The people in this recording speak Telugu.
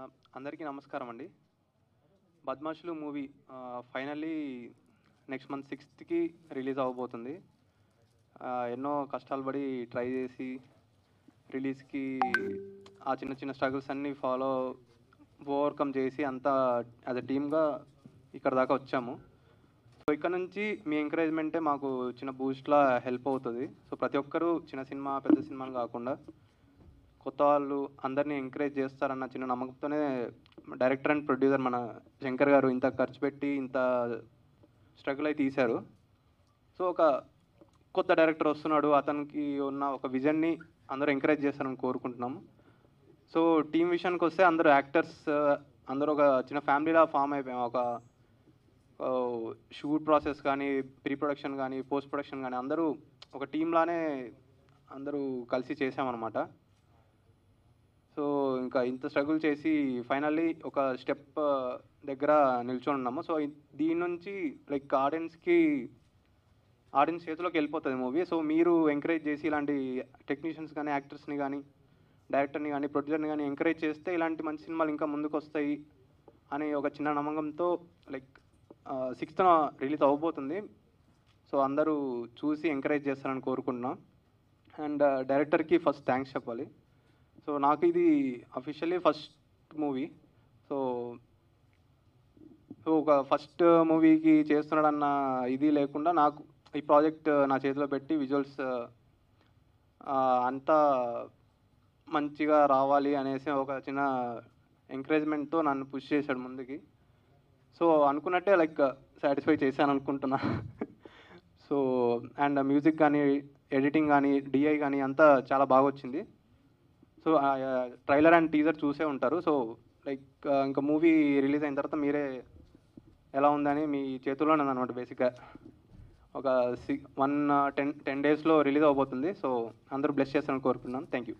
అందరికీ నమస్కారం అండి. 'బద్మాష్‌లు' మూవీ ఫైనల్లీ నెక్స్ట్ మంత్ 6థ్‌కి రిలీజ్ అవ్వబోతుంది. ఎన్నో కష్టాలు పడి ట్రై చేసి రిలీజ్‌కి ఆ చిన్న చిన్న స్ట్రగుల్స్ అన్నీ ఓవర్‌కమ్ చేసి అంతా యాజ్ ఎ టీమ్‌గా ఇక్కడ దాకా వచ్చాము. సో, ఇక్కడ నుంచి మీ ఎంకరేజ్‌మెంటే మాకు చిన్న బూస్ట్‌లా హెల్ప్ అవుతది. సో, ప్రతి ఒక్కరు చిన్న సినిమా, పెద్ద సినిమా అని కాకుండా కొత్త వాళ్ళు అందరిని ఎంకరేజ్ చేస్తారన్న చిన్న నమ్మకంతోనే డైరెక్టర్ అండ్ ప్రొడ్యూసర్ మన శంకర్ గారు ఇంత ఖర్చు పెట్టి ఇంత స్ట్రగుల్ అయి తీశారు. సో, ఒక కొత్త డైరెక్టర్ వస్తున్నాడు, అతనికి ఉన్న ఒక విజన్‌ని అందరూ ఎంకరేజ్ చేస్తారని కోరుకుంటున్నాము. సో, టీమ్ విషయానికొస్తే అందరూ యాక్టర్స్ అందరూ ఒక చిన్న ఫ్యామిలీలా ఫార్మ్ అయిపోయాం. ఒక షూట్ ప్రాసెస్ కానీ, ప్రీ ప్రొడక్షన్ కానీ, పోస్ట్ ప్రొడక్షన్ కానీ అందరూ ఒక టీమ్‌లానే అందరూ కలిసి చేశామనమాట. సో, ఇంకా ఇంత స్ట్రగుల్ చేసి ఫైనల్లీ ఒక స్టెప్ దగ్గర నిల్చొనున్నాము. సో, దీని నుంచి లైక్ ఆడియన్స్ చేతిలోకి వెళ్ళిపోతది మూవీ. సో, మీరు ఎంకరేజ్ చేసి ఇలాంటి టెక్నీషియన్స్ గానీ, యాక్టర్స్‌ని గానీ, డైరెక్టర్‌ని గానీ, ప్రొడ్యూసర్‌ని గానీ ఎంకరేజ్ చేస్తే ఇలాంటి మంచి సినిమాలు ఇంకా ముందుకొస్తాయి అనే ఒక చిన్న నమ్మకంతో లైక్ 6థ్‌న రిలీజ్ అవ్వబోతుంది. సో, అందరూ చూసి ఎంకరేజ్ చేస్తారని కోరుకుంటున్నాం. అండ్ డైరెక్టర్‌కి ఫస్ట్ థ్యాంక్స్ చెప్పాలి. సో, నాకు ఇది అఫీషియల్లీ ఫస్ట్ మూవీ. సో, ఒక ఫస్ట్ మూవీకి చేస్తున్నాడన్న ఇది లేకుండా నాకు ఈ ప్రాజెక్ట్ నా చేతిలో పెట్టి విజువల్స్ అంతా మంచిగా రావాలి అనేసి ఒక చిన్న ఎంకరేజ్‌మెంట్‌తో నన్ను పుష్ చేశాడు ముందుకి. సో, అనుకున్నట్టే లైక్ సాటిస్ఫై చేశాననుకుంటున్నా. సో, అండ్ మ్యూజిక్ గానీ, ఎడిటింగ్ గానీ, డీఐ గానీ అంతా చాలా బాగొచ్చింది. సో, ట్రైలర్ అండ్ టీజర్ చూసే ఉంటారు. సో, లైక్ ఇంకా మూవీ రిలీజ్ అయిన తర్వాత మీరే ఎలా ఉందని మీ చేతుల్లోనే ఉందనమాట బేసిక్‌గా. ఒక 10 డేస్‌లో రిలీజ్ అవ్వబోతుంది. సో, అందరూ బ్లెస్ చేస్తారని కోరుకుంటున్నాను. Thank you.